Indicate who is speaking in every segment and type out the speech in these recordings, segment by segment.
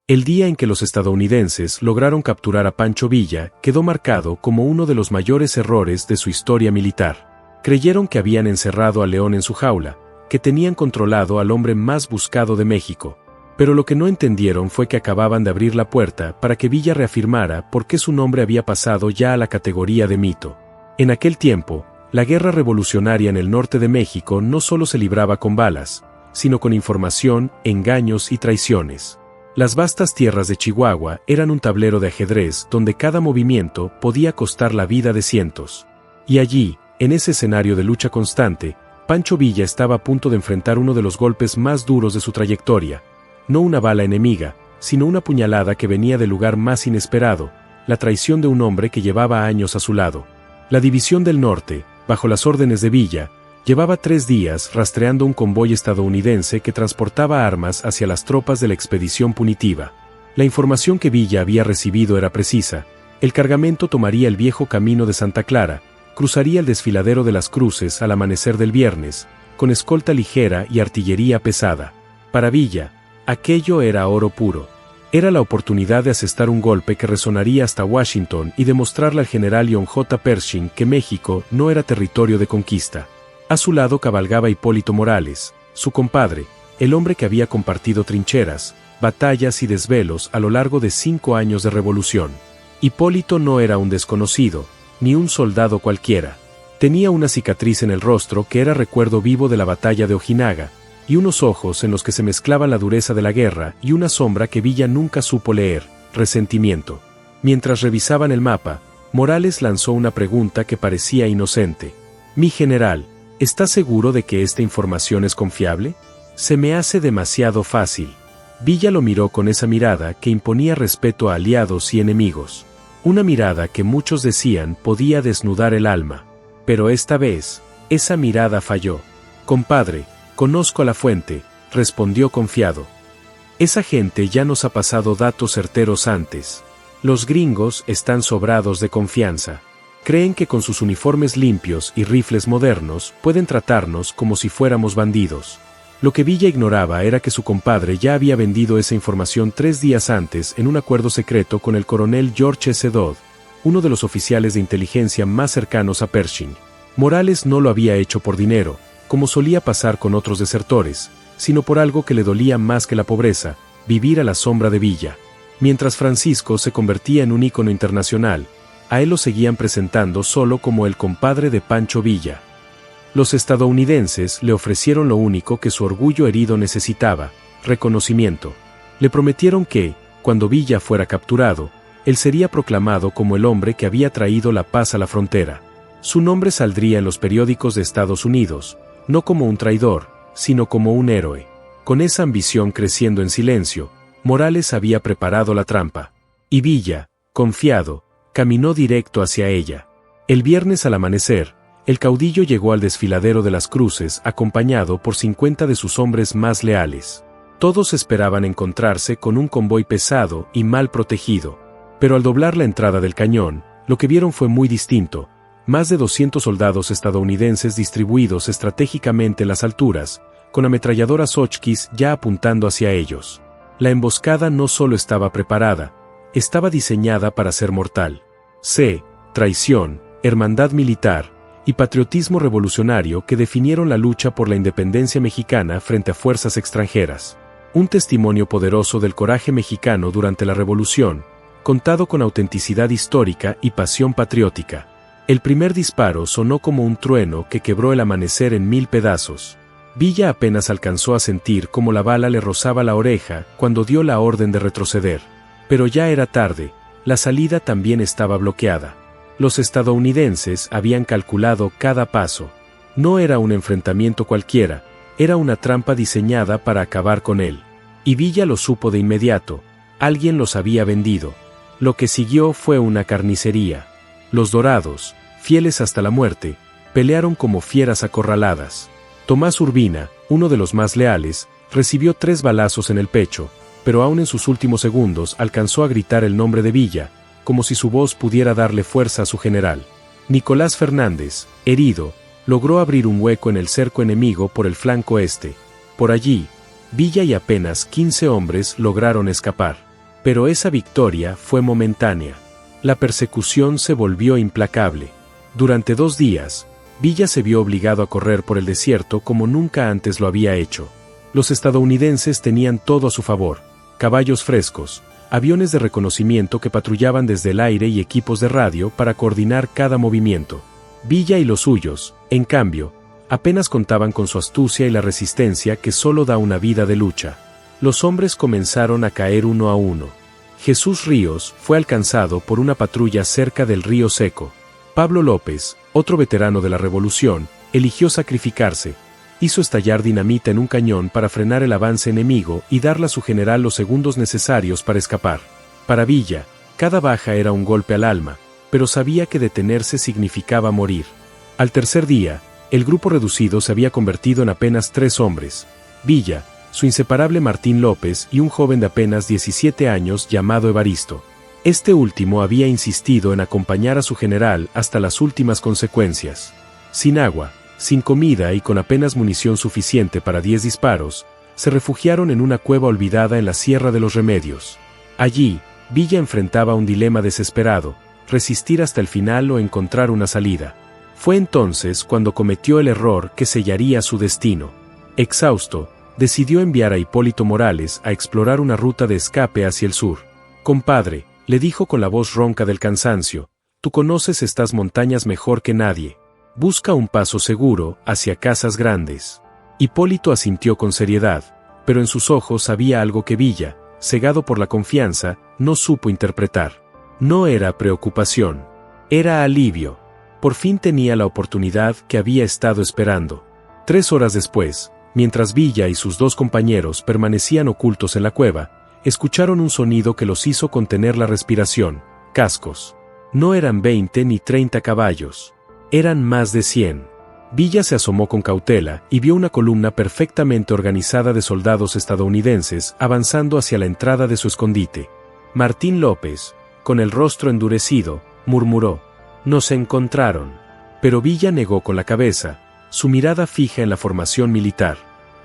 Speaker 1: El día en que los estadounidenses lograron capturar a Pancho Villa quedó marcado como uno de los mayores errores de su historia militar. Creyeron que habían encerrado a León en su jaula, que tenían controlado al hombre más buscado de México. Pero lo que no entendieron fue que acababan de abrir la puerta para que Villa reafirmara por qué su nombre había pasado ya a la categoría de mito. En aquel tiempo, la guerra revolucionaria en el norte de México no solo se libraba con balas, sino con información, engaños y traiciones. Las vastas tierras de Chihuahua eran un tablero de ajedrez donde cada movimiento podía costar la vida de cientos. Y allí, en ese escenario de lucha constante, Pancho Villa estaba a punto de enfrentar uno de los golpes más duros de su trayectoria. No una bala enemiga, sino una puñalada que venía del lugar más inesperado, la traición de un hombre que llevaba años a su lado. La División del Norte, bajo las órdenes de Villa, llevaba 3 días rastreando un convoy estadounidense que transportaba armas hacia las tropas de la expedición punitiva. La información que Villa había recibido era precisa. El cargamento tomaría el viejo camino de Santa Clara, cruzaría el desfiladero de las Cruces al amanecer del viernes, con escolta ligera y artillería pesada. Para Villa, aquello era oro puro. Era la oportunidad de asestar un golpe que resonaría hasta Washington y demostrarle al general John J. Pershing que México no era territorio de conquista. A su lado cabalgaba Hipólito Morales, su compadre, el hombre que había compartido trincheras, batallas y desvelos a lo largo de 5 años de revolución. Hipólito no era un desconocido, ni un soldado cualquiera. Tenía una cicatriz en el rostro que era recuerdo vivo de la batalla de Ojinaga, y unos ojos en los que se mezclaba la dureza de la guerra y una sombra que Villa nunca supo leer, resentimiento. Mientras revisaban el mapa, Morales lanzó una pregunta que parecía inocente. «Mi general, ¿está seguro de que esta información es confiable? Se me hace demasiado fácil». Villa lo miró con esa mirada que imponía respeto a aliados y enemigos. Una mirada que muchos decían podía desnudar el alma. Pero esta vez, esa mirada falló. «Compadre, conozco a la fuente», respondió confiado. «Esa gente ya nos ha pasado datos certeros antes. Los gringos están sobrados de confianza. Creen que con sus uniformes limpios y rifles modernos pueden tratarnos como si fuéramos bandidos». Lo que Villa ignoraba era que su compadre ya había vendido esa información 3 días antes en un acuerdo secreto con el coronel George S. Dodd, uno de los oficiales de inteligencia más cercanos a Pershing. Morales no lo había hecho por dinero, como solía pasar con otros desertores, sino por algo que le dolía más que la pobreza, vivir a la sombra de Villa. Mientras Francisco se convertía en un ícono internacional, a él lo seguían presentando solo como el compadre de Pancho Villa. Los estadounidenses le ofrecieron lo único que su orgullo herido necesitaba: reconocimiento. Le prometieron que, cuando Villa fuera capturado, él sería proclamado como el hombre que había traído la paz a la frontera. Su nombre saldría en los periódicos de Estados Unidos, no como un traidor, sino como un héroe. Con esa ambición creciendo en silencio, Morales había preparado la trampa. Y Villa, confiado, caminó directo hacia ella. El viernes al amanecer, el caudillo llegó al desfiladero de las Cruces acompañado por 50 de sus hombres más leales. Todos esperaban encontrarse con un convoy pesado y mal protegido. Pero al doblar la entrada del cañón, lo que vieron fue muy distinto. Más de 200 soldados estadounidenses distribuidos estratégicamente en las alturas, con ametralladoras Hotchkiss ya apuntando hacia ellos. La emboscada no solo estaba preparada, estaba diseñada para ser mortal. Traición, hermandad militar y patriotismo revolucionario que definieron la lucha por la independencia mexicana frente a fuerzas extranjeras. Un testimonio poderoso del coraje mexicano durante la revolución, contado con autenticidad histórica y pasión patriótica. El primer disparo sonó como un trueno que quebró el amanecer en 1000 pedazos. Villa apenas alcanzó a sentir cómo la bala le rozaba la oreja cuando dio la orden de retroceder. Pero ya era tarde, la salida también estaba bloqueada. Los estadounidenses habían calculado cada paso. No era un enfrentamiento cualquiera, era una trampa diseñada para acabar con él. Y Villa lo supo de inmediato, alguien los había vendido. Lo que siguió fue una carnicería. Los Dorados, fieles hasta la muerte, pelearon como fieras acorraladas. Tomás Urbina, uno de los más leales, recibió 3 balazos en el pecho, pero aún en sus últimos segundos alcanzó a gritar el nombre de Villa, como si su voz pudiera darle fuerza a su general. Nicolás Fernández, herido, logró abrir un hueco en el cerco enemigo por el flanco este. Por allí, Villa y apenas 15 hombres lograron escapar. Pero esa victoria fue momentánea. La persecución se volvió implacable. Durante 2 días, Villa se vio obligado a correr por el desierto como nunca antes lo había hecho. Los estadounidenses tenían todo a su favor: caballos frescos, aviones de reconocimiento que patrullaban desde el aire y equipos de radio para coordinar cada movimiento. Villa y los suyos, en cambio, apenas contaban con su astucia y la resistencia que solo da una vida de lucha. Los hombres comenzaron a caer uno a uno. Jesús Ríos fue alcanzado por una patrulla cerca del Río Seco. Pablo López, otro veterano de la revolución, eligió sacrificarse. Hizo estallar dinamita en un cañón para frenar el avance enemigo y darle a su general los segundos necesarios para escapar. Para Villa, cada baja era un golpe al alma, pero sabía que detenerse significaba morir. Al tercer día, el grupo reducido se había convertido en apenas 3 hombres: Villa, su inseparable Martín López y un joven de apenas 17 años llamado Evaristo. Este último había insistido en acompañar a su general hasta las últimas consecuencias. Sin agua, sin comida y con apenas munición suficiente para 10 disparos, se refugiaron en una cueva olvidada en la Sierra de los Remedios. Allí, Villa enfrentaba un dilema desesperado: resistir hasta el final o encontrar una salida. Fue entonces cuando cometió el error que sellaría su destino. Exhausto, decidió enviar a Hipólito Morales a explorar una ruta de escape hacia el sur. «Compadre», le dijo con la voz ronca del cansancio, «tú conoces estas montañas mejor que nadie. Busca un paso seguro hacia Casas Grandes». Hipólito asintió con seriedad, pero en sus ojos había algo que Villa, cegado por la confianza, no supo interpretar. No era preocupación. Era alivio. Por fin tenía la oportunidad que había estado esperando. 3 horas después, mientras Villa y sus 2 compañeros permanecían ocultos en la cueva, escucharon un sonido que los hizo contener la respiración: cascos. No eran 20 ni 30 caballos. Eran más de 100. Villa se asomó con cautela y vio una columna perfectamente organizada de soldados estadounidenses avanzando hacia la entrada de su escondite. Martín López, con el rostro endurecido, murmuró: «Nos encontraron». Pero Villa negó con la cabeza, su mirada fija en la formación militar.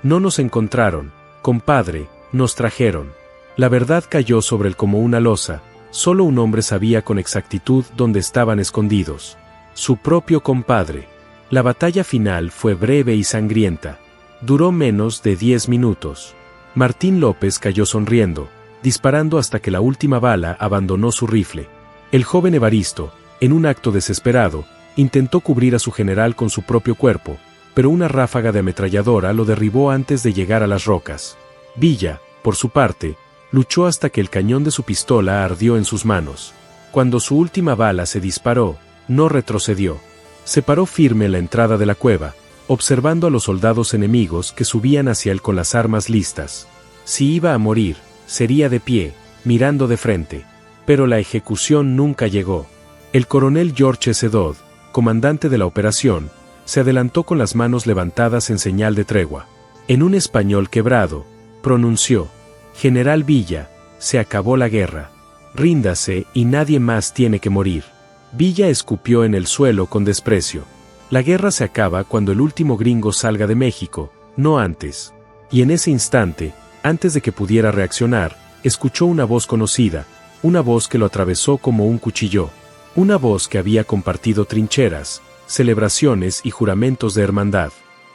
Speaker 1: «No nos encontraron, compadre, nos trajeron». La verdad cayó sobre él como una losa. Solo un hombre sabía con exactitud dónde estaban escondidos: su propio compadre. La batalla final fue breve y sangrienta. Duró menos de 10 minutos. Martín López cayó sonriendo, disparando hasta que la última bala abandonó su rifle. El joven Evaristo, en un acto desesperado, intentó cubrir a su general con su propio cuerpo, pero una ráfaga de ametralladora lo derribó antes de llegar a las rocas. Villa, por su parte, luchó hasta que el cañón de su pistola ardió en sus manos. Cuando su última bala se disparó, no retrocedió. Se paró firme en la entrada de la cueva, observando a los soldados enemigos que subían hacia él con las armas listas. Si iba a morir, sería de pie, mirando de frente. Pero la ejecución nunca llegó. El coronel George S. Dodd, comandante de la operación, se adelantó con las manos levantadas en señal de tregua. En un español quebrado, pronunció: «General Villa, se acabó la guerra. Ríndase y nadie más tiene que morir». Villa escupió en el suelo con desprecio. La guerra se acaba cuando el último gringo salga de México, no antes. Y en ese instante, antes de que pudiera reaccionar, escuchó una voz conocida, una voz que lo atravesó como un cuchillo. Una voz que había compartido trincheras, celebraciones y juramentos de hermandad.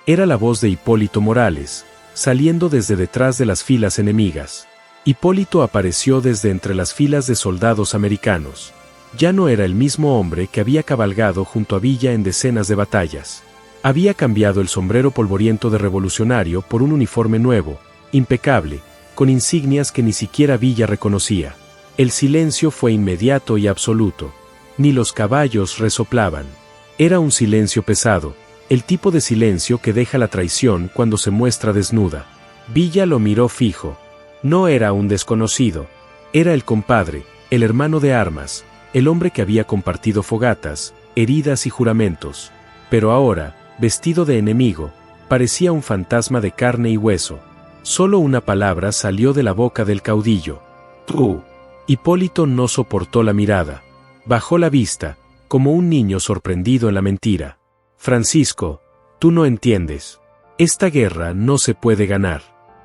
Speaker 1: Era la voz de Hipólito Morales, saliendo desde detrás de las filas enemigas. Hipólito apareció desde entre las filas de soldados americanos. Ya no era el mismo hombre que había cabalgado junto a Villa en decenas de batallas. Había cambiado el sombrero polvoriento de revolucionario por un uniforme nuevo, impecable, con insignias que ni siquiera Villa reconocía. El silencio fue inmediato y absoluto. Ni los caballos resoplaban. Era un silencio pesado, el tipo de silencio que deja la traición cuando se muestra desnuda. Villa lo miró fijo. No era un desconocido. Era el compadre, el hermano de armas, el hombre que había compartido fogatas, heridas y juramentos. Pero ahora, vestido de enemigo, parecía un fantasma de carne y hueso. Solo una palabra salió de la boca del caudillo: «Tú». Hipólito no soportó la mirada. Bajó la vista, como un niño sorprendido en la mentira. «Francisco, tú no entiendes. Esta guerra no se puede ganar.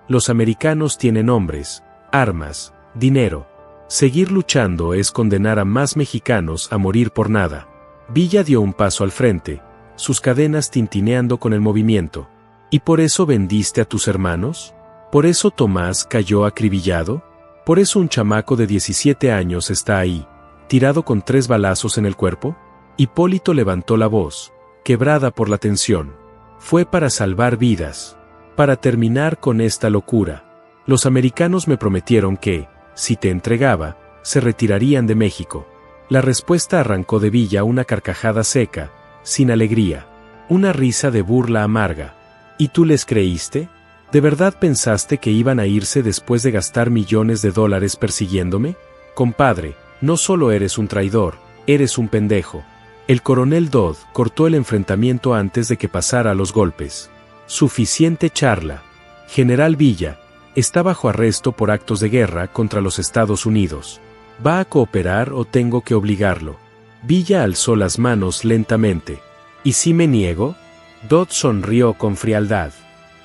Speaker 1: Los americanos tienen hombres, armas, dinero. Seguir luchando es condenar a más mexicanos a morir por nada. Villa dio un paso al frente, sus cadenas tintineando con el movimiento. ¿Y por eso vendiste a tus hermanos? ¿Por eso Tomás cayó acribillado? ¿Por eso un chamaco de 17 años está ahí, tirado con 3 balazos en el cuerpo? Hipólito levantó la voz, quebrada por la tensión. Fue para salvar vidas. Para terminar con esta locura. Los americanos me prometieron que, si te entregaba, se retirarían de México. La respuesta arrancó de Villa una carcajada seca, sin alegría. Una risa de burla amarga. ¿Y tú les creíste? ¿De verdad pensaste que iban a irse después de gastar millones de dólares persiguiéndome? Compadre, no solo eres un traidor, eres un pendejo. El coronel Dodd cortó el enfrentamiento antes de que pasara a los golpes. Suficiente charla. General Villa, está bajo arresto por actos de guerra contra los Estados Unidos. ¿Va a cooperar o tengo que obligarlo? Villa alzó las manos lentamente. ¿Y si me niego? Dodd sonrió con frialdad.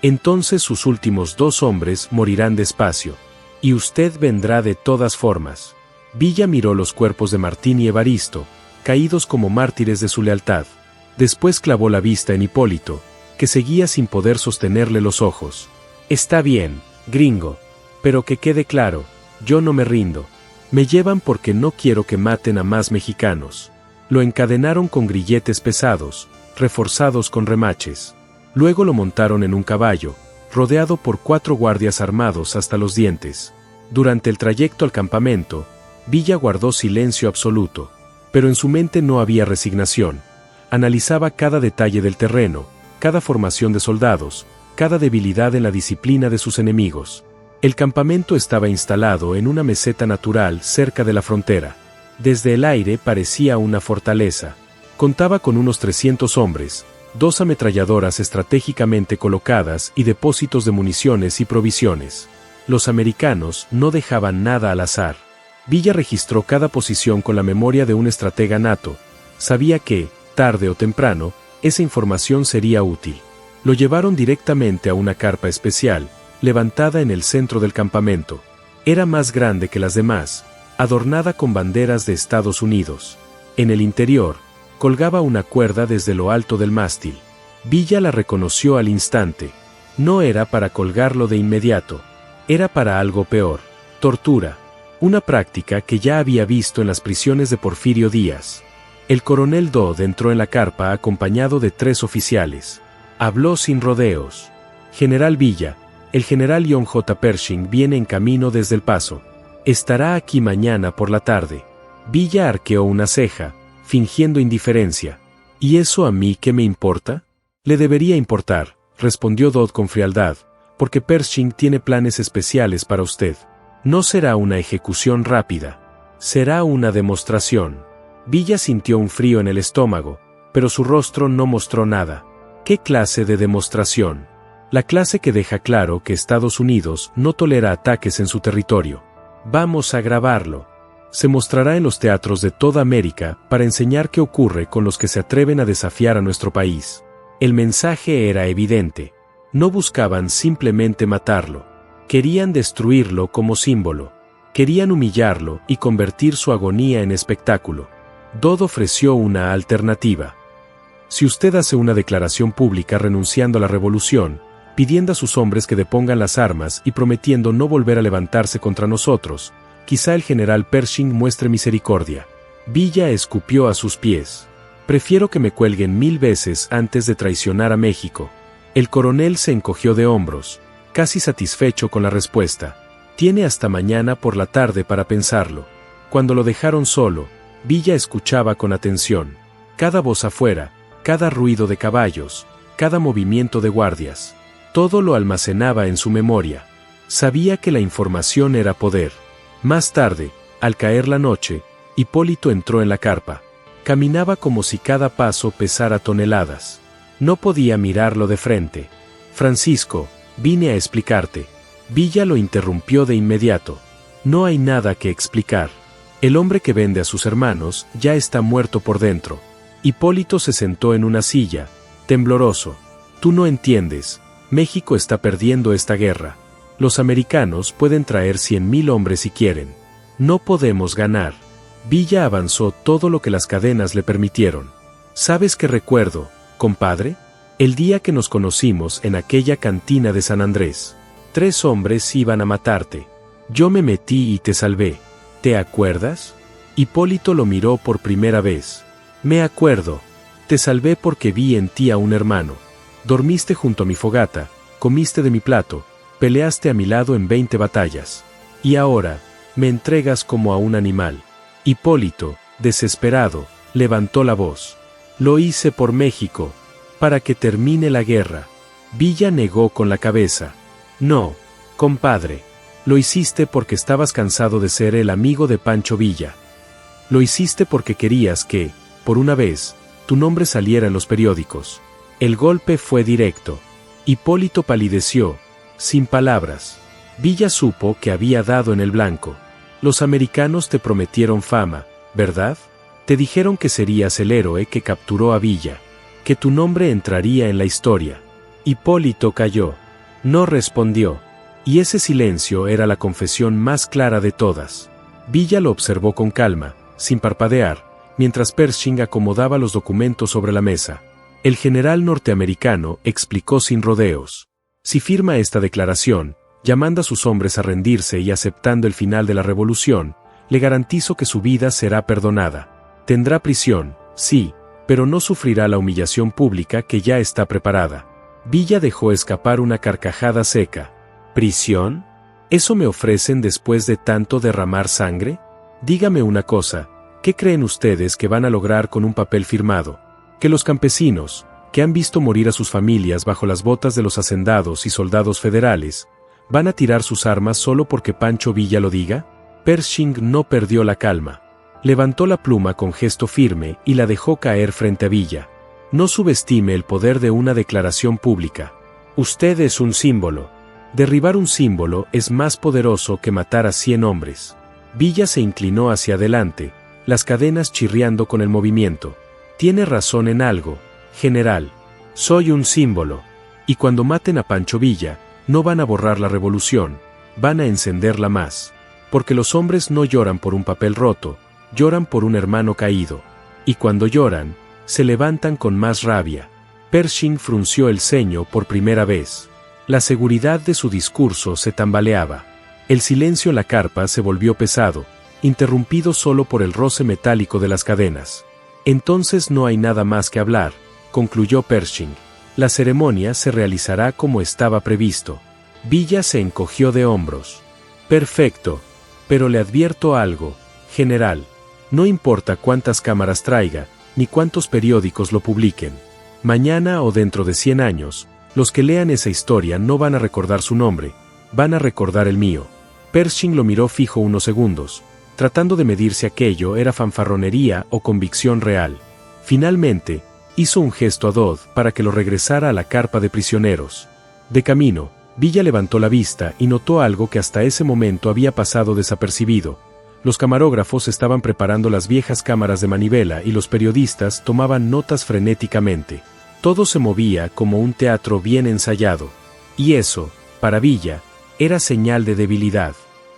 Speaker 1: Entonces sus últimos 2 hombres morirán despacio. Y usted vendrá de todas formas. Villa miró los cuerpos de Martín y Evaristo, caídos como mártires de su lealtad. Después clavó la vista en Hipólito, que seguía sin poder sostenerle los ojos. Está bien, gringo. Pero que quede claro, yo no me rindo. Me llevan porque no quiero que maten a más mexicanos. Lo encadenaron con grilletes pesados, reforzados con remaches. Luego lo montaron en un caballo, rodeado por 4 guardias armados hasta los dientes. Durante el trayecto al campamento, Villa guardó silencio absoluto, pero en su mente no había resignación. Analizaba cada detalle del terreno, cada formación de soldados, cada debilidad en la disciplina de sus enemigos. El campamento estaba instalado en una meseta natural cerca de la frontera. Desde el aire parecía una fortaleza. Contaba con unos 300 hombres, 2 ametralladoras estratégicamente colocadas y depósitos de municiones y provisiones. Los americanos no dejaban nada al azar. Villa registró cada posición con la memoria de un estratega nato. Sabía que, tarde o temprano, esa información sería útil. Lo llevaron directamente a una carpa especial, levantada en el centro del campamento. Era más grande que las demás, adornada con banderas de Estados Unidos. En el interior, colgaba una cuerda desde lo alto del mástil. Villa la reconoció al instante. No era para colgarlo de inmediato. Era para algo peor. Tortura. Una práctica que ya había visto en las prisiones de Porfirio Díaz. El coronel Dodd entró en la carpa acompañado de 3 oficiales. Habló sin rodeos. General Villa, el general John J. Pershing viene en camino desde El Paso. Estará aquí mañana por la tarde. Villa arqueó una ceja, fingiendo indiferencia. ¿Y eso a mí qué me importa? Le debería importar, respondió Dodd con frialdad, porque Pershing tiene planes especiales para usted. No será una ejecución rápida. Será una demostración. Villa sintió un frío en el estómago, pero su rostro no mostró nada. ¿Qué clase de demostración? La clase que deja claro que Estados Unidos no tolera ataques en su territorio. Vamos a grabarlo. Se mostrará en los teatros de toda América para enseñar qué ocurre con los que se atreven a desafiar a nuestro país. El mensaje era evidente. No buscaban simplemente matarlo. Querían destruirlo como símbolo. Querían humillarlo y convertir su agonía en espectáculo. Dodd ofreció una alternativa. Si usted hace una declaración pública renunciando a la revolución, pidiendo a sus hombres que depongan las armas y prometiendo no volver a levantarse contra nosotros, quizá el general Pershing muestre misericordia. Villa escupió a sus pies. Prefiero que me cuelguen 1000 veces antes de traicionar a México. El coronel se encogió de hombros, casi satisfecho con la respuesta. Tiene hasta mañana por la tarde para pensarlo. Cuando lo dejaron solo, Villa escuchaba con atención. Cada voz afuera, cada ruido de caballos, cada movimiento de guardias. Todo lo almacenaba en su memoria. Sabía que la información era poder. Más tarde, al caer la noche, Hipólito entró en la carpa. Caminaba como si cada paso pesara toneladas. No podía mirarlo de frente. Francisco, vine a explicarte. Villa lo interrumpió de inmediato. No hay nada que explicar. El hombre que vende a sus hermanos ya está muerto por dentro. Hipólito se sentó en una silla, tembloroso. Tú no entiendes. México está perdiendo esta guerra. Los americanos pueden traer 100,000 hombres si quieren. No podemos ganar. Villa avanzó todo lo que las cadenas le permitieron. ¿Sabes qué recuerdo, compadre? El día que nos conocimos en aquella cantina de San Andrés. 3 hombres iban a matarte. Yo me metí y te salvé. ¿Te acuerdas? Hipólito lo miró por primera vez. Me acuerdo. Te salvé porque vi en ti a un hermano. Dormiste junto a mi fogata, comiste de mi plato, peleaste a mi lado en 20 batallas. Y ahora, me entregas como a un animal. Hipólito, desesperado, levantó la voz. Lo hice por México, para que termine la guerra. Villa negó con la cabeza. No, compadre. Lo hiciste porque estabas cansado de ser el amigo de Pancho Villa. Lo hiciste porque querías que, por una vez, tu nombre saliera en los periódicos. El golpe fue directo. Hipólito palideció, sin palabras. Villa supo que había dado en el blanco. Los americanos te prometieron fama, ¿verdad? Te dijeron que serías el héroe que capturó a Villa, que tu nombre entraría en la historia. Hipólito calló. No respondió. Y ese silencio era la confesión más clara de todas. Villa lo observó con calma, sin parpadear, mientras Pershing acomodaba los documentos sobre la mesa. El general norteamericano explicó sin rodeos. Si firma esta declaración, llamando a sus hombres a rendirse y aceptando el final de la revolución, le garantizo que su vida será perdonada. Tendrá prisión, sí, pero no sufrirá la humillación pública que ya está preparada. Villa dejó escapar una carcajada seca. ¿Prisión? ¿Eso me ofrecen después de tanto derramar sangre? Dígame una cosa, ¿qué creen ustedes que van a lograr con un papel firmado? Que los campesinos, que han visto morir a sus familias bajo las botas de los hacendados y soldados federales, ¿van a tirar sus armas solo porque Pancho Villa lo diga? Pershing no perdió la calma. Levantó la pluma con gesto firme y la dejó caer frente a Villa. No subestime el poder de una declaración pública. Usted es un símbolo. Derribar un símbolo es más poderoso que matar a 100 hombres. Villa se inclinó hacia adelante, las cadenas chirriando con el movimiento. Tiene razón en algo, general. Soy un símbolo. Y cuando maten a Pancho Villa, no van a borrar la revolución, van a encenderla más. Porque los hombres no lloran por un papel roto, lloran por un hermano caído. Y cuando lloran, se levantan con más rabia. Pershing frunció el ceño por primera vez. La seguridad de su discurso se tambaleaba. El silencio en la carpa se volvió pesado, interrumpido solo por el roce metálico de las cadenas. Entonces no hay nada más que hablar, concluyó Pershing. La ceremonia se realizará como estaba previsto. Villa se encogió de hombros. Perfecto. Pero le advierto algo, general. No importa cuántas cámaras traiga, ni cuántos periódicos lo publiquen. Mañana o dentro de 100 años, los que lean esa historia no van a recordar su nombre, van a recordar el mío. Pershing lo miró fijo unos segundos, tratando de medir si aquello era fanfarronería o convicción real. Finalmente, hizo un gesto a Dodd para que lo regresara a la carpa de prisioneros. De camino, Villa levantó la vista y notó algo que hasta ese momento había pasado desapercibido. Los camarógrafos estaban preparando las viejas cámaras de manivela y los periodistas tomaban notas frenéticamente. Todo se movía como un teatro bien ensayado. Y eso, para Villa, era señal de debilidad.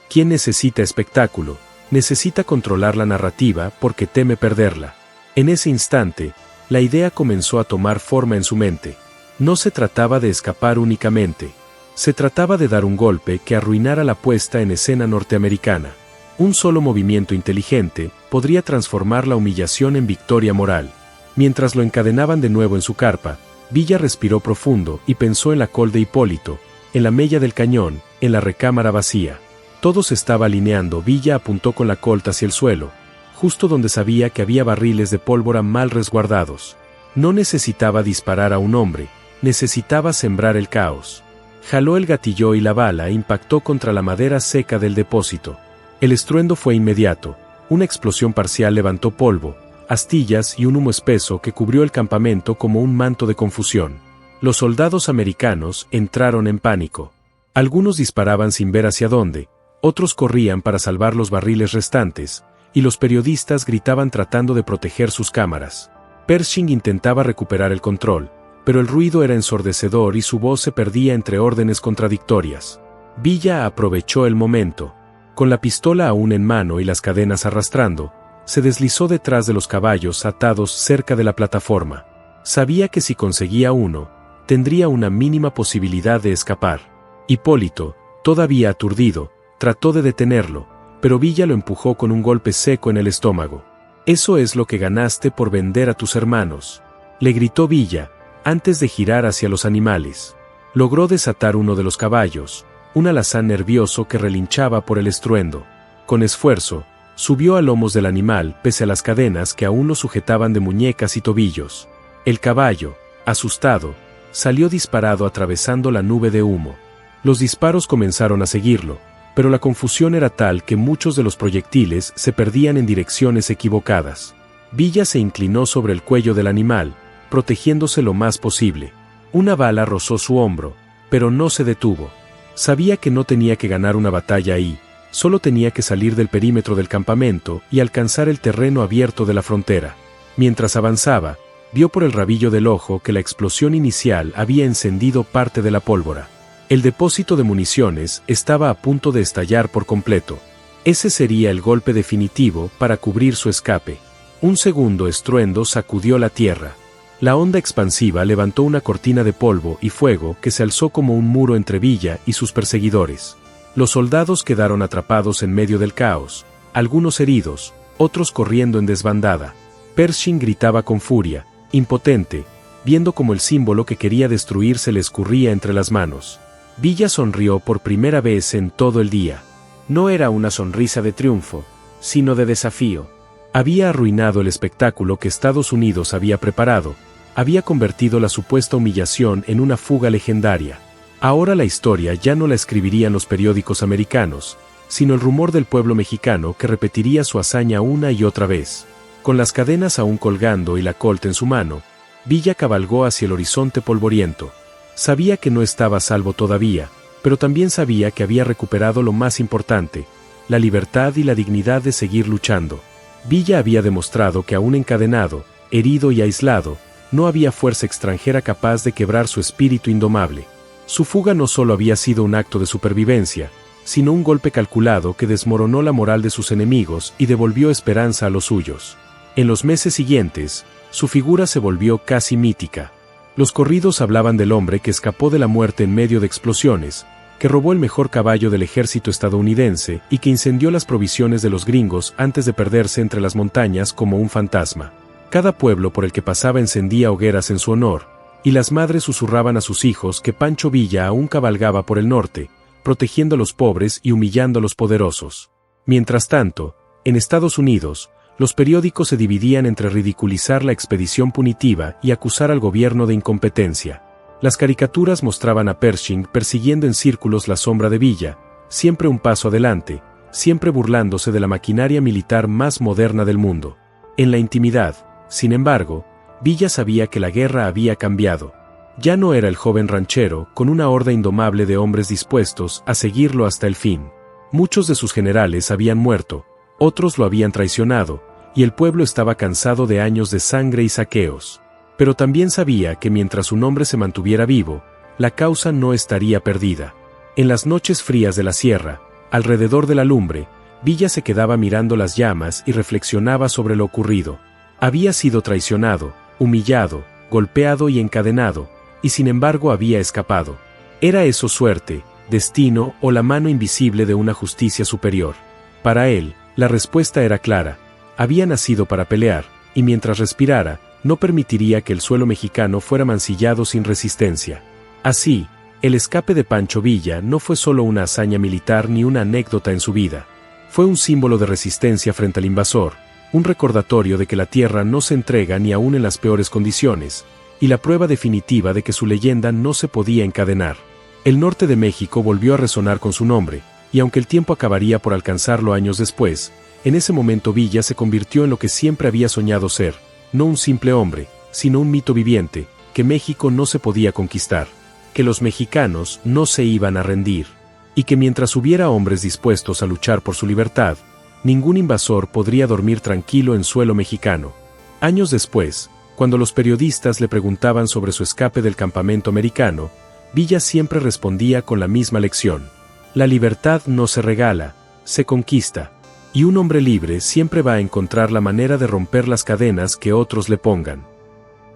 Speaker 1: ¿Quién necesita espectáculo? Necesita controlar la narrativa porque teme perderla. En ese instante, la idea comenzó a tomar forma en su mente. No se trataba de escapar únicamente. Se trataba de dar un golpe que arruinara la puesta en escena norteamericana. Un solo movimiento inteligente podría transformar la humillación en victoria moral. Mientras lo encadenaban de nuevo en su carpa, Villa respiró profundo y pensó en la col de Hipólito, en la mella del cañón, en la recámara vacía. Todo se estaba alineando. Villa apuntó con la colta hacia el suelo, justo donde sabía que había barriles de pólvora mal resguardados. No necesitaba disparar a un hombre, necesitaba sembrar el caos. Jaló el gatillo y la bala impactó contra la madera seca del depósito. El estruendo fue inmediato. Una explosión parcial levantó polvo, astillas y un humo espeso que cubrió el campamento como un manto de confusión. Los soldados americanos entraron en pánico. Algunos disparaban sin ver hacia dónde, otros corrían para salvar los barriles restantes, y los periodistas gritaban tratando de proteger sus cámaras. Pershing intentaba recuperar el control, pero el ruido era ensordecedor y su voz se perdía entre órdenes contradictorias. Villa aprovechó el momento. Con la pistola aún en mano y las cadenas arrastrando, se deslizó detrás de los caballos atados cerca de la plataforma. Sabía que si conseguía uno, tendría una mínima posibilidad de escapar. Hipólito, todavía aturdido, trató de detenerlo, pero Villa lo empujó con un golpe seco en el estómago. «Eso es lo que ganaste por vender a tus hermanos», le gritó Villa, antes de girar hacia los animales. Logró desatar uno de los caballos, un alazán nervioso que relinchaba por el estruendo. Con esfuerzo, subió a lomos del animal pese a las cadenas que aún lo sujetaban de muñecas y tobillos. El caballo, asustado, salió disparado atravesando la nube de humo. Los disparos comenzaron a seguirlo, pero la confusión era tal que muchos de los proyectiles se perdían en direcciones equivocadas. Villa se inclinó sobre el cuello del animal, protegiéndose lo más posible. Una bala rozó su hombro, pero no se detuvo. Sabía que no tenía que ganar una batalla ahí, solo tenía que salir del perímetro del campamento y alcanzar el terreno abierto de la frontera. Mientras avanzaba, vio por el rabillo del ojo que la explosión inicial había encendido parte de la pólvora. El depósito de municiones estaba a punto de estallar por completo. Ese sería el golpe definitivo para cubrir su escape. Un segundo estruendo sacudió la tierra. La onda expansiva levantó una cortina de polvo y fuego que se alzó como un muro entre Villa y sus perseguidores. Los soldados quedaron atrapados en medio del caos, algunos heridos, otros corriendo en desbandada. Pershing gritaba con furia, impotente, viendo como el símbolo que quería destruir se le escurría entre las manos. Villa sonrió por primera vez en todo el día. No era una sonrisa de triunfo, sino de desafío. Había arruinado el espectáculo que Estados Unidos había preparado, había convertido la supuesta humillación en una fuga legendaria. Ahora la historia ya no la escribirían los periódicos americanos, sino el rumor del pueblo mexicano que repetiría su hazaña una y otra vez. Con las cadenas aún colgando y la Colt en su mano, Villa cabalgó hacia el horizonte polvoriento. Sabía que no estaba a salvo todavía, pero también sabía que había recuperado lo más importante, la libertad y la dignidad de seguir luchando. Villa había demostrado que aún encadenado, herido y aislado, no había fuerza extranjera capaz de quebrar su espíritu indomable. Su fuga no solo había sido un acto de supervivencia, sino un golpe calculado que desmoronó la moral de sus enemigos y devolvió esperanza a los suyos. En los meses siguientes, su figura se volvió casi mítica. Los corridos hablaban del hombre que escapó de la muerte en medio de explosiones, que robó el mejor caballo del ejército estadounidense y que incendió las provisiones de los gringos antes de perderse entre las montañas como un fantasma. Cada pueblo por el que pasaba encendía hogueras en su honor, y las madres susurraban a sus hijos que Pancho Villa aún cabalgaba por el norte, protegiendo a los pobres y humillando a los poderosos. Mientras tanto, en Estados Unidos, los periódicos se dividían entre ridiculizar la expedición punitiva y acusar al gobierno de incompetencia. Las caricaturas mostraban a Pershing persiguiendo en círculos la sombra de Villa, siempre un paso adelante, siempre burlándose de la maquinaria militar más moderna del mundo. En la intimidad, sin embargo, Villa sabía que la guerra había cambiado. Ya no era el joven ranchero con una horda indomable de hombres dispuestos a seguirlo hasta el fin. Muchos de sus generales habían muerto, otros lo habían traicionado, y el pueblo estaba cansado de años de sangre y saqueos. Pero también sabía que mientras su nombre se mantuviera vivo, la causa no estaría perdida. En las noches frías de la sierra, alrededor de la lumbre, Villa se quedaba mirando las llamas y reflexionaba sobre lo ocurrido. Había sido traicionado, humillado, golpeado y encadenado, y sin embargo había escapado. ¿Era eso suerte, destino o la mano invisible de una justicia superior? Para él, la respuesta era clara. Había nacido para pelear, y mientras respirara, no permitiría que el suelo mexicano fuera mancillado sin resistencia. Así, el escape de Pancho Villa no fue solo una hazaña militar ni una anécdota en su vida. Fue un símbolo de resistencia frente al invasor, un recordatorio de que la tierra no se entrega ni aún en las peores condiciones, y la prueba definitiva de que su leyenda no se podía encadenar. El norte de México volvió a resonar con su nombre, y aunque el tiempo acabaría por alcanzarlo años después, en ese momento Villa se convirtió en lo que siempre había soñado ser, no un simple hombre, sino un mito viviente, que México no se podía conquistar, que los mexicanos no se iban a rendir, y que mientras hubiera hombres dispuestos a luchar por su libertad, ningún invasor podría dormir tranquilo en suelo mexicano. Años después, cuando los periodistas le preguntaban sobre su escape del campamento americano, Villa siempre respondía con la misma lección: la libertad no se regala, se conquista. Y un hombre libre siempre va a encontrar la manera de romper las cadenas que otros le pongan.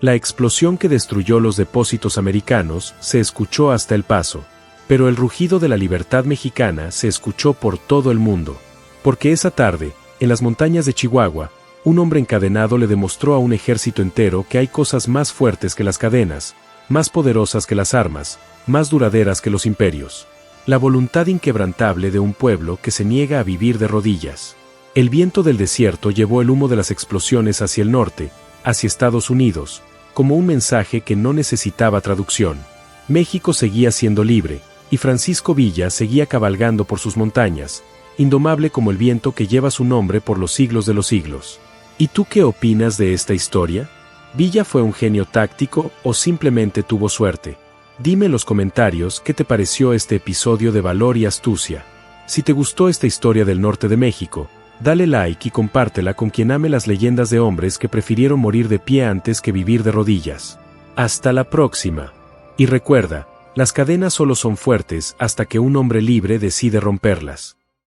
Speaker 1: La explosión que destruyó los depósitos americanos se escuchó hasta El Paso, pero el rugido de la libertad mexicana se escuchó por todo el mundo. Porque esa tarde, en las montañas de Chihuahua, un hombre encadenado le demostró a un ejército entero que hay cosas más fuertes que las cadenas, más poderosas que las armas, más duraderas que los imperios. La voluntad inquebrantable de un pueblo que se niega a vivir de rodillas. El viento del desierto llevó el humo de las explosiones hacia el norte, hacia Estados Unidos, como un mensaje que no necesitaba traducción. México seguía siendo libre, y Francisco Villa seguía cabalgando por sus montañas, indomable como el viento que lleva su nombre por los siglos de los siglos. ¿Y tú qué opinas de esta historia? ¿Villa fue un genio táctico o simplemente tuvo suerte? Dime en los comentarios qué te pareció este episodio de Valor y Astucia. Si te gustó esta historia del norte de México, dale like y compártela con quien ame las leyendas de hombres que prefirieron morir de pie antes que vivir de rodillas. Hasta la próxima. Y recuerda, las cadenas solo son fuertes hasta que un hombre libre decide romperlas.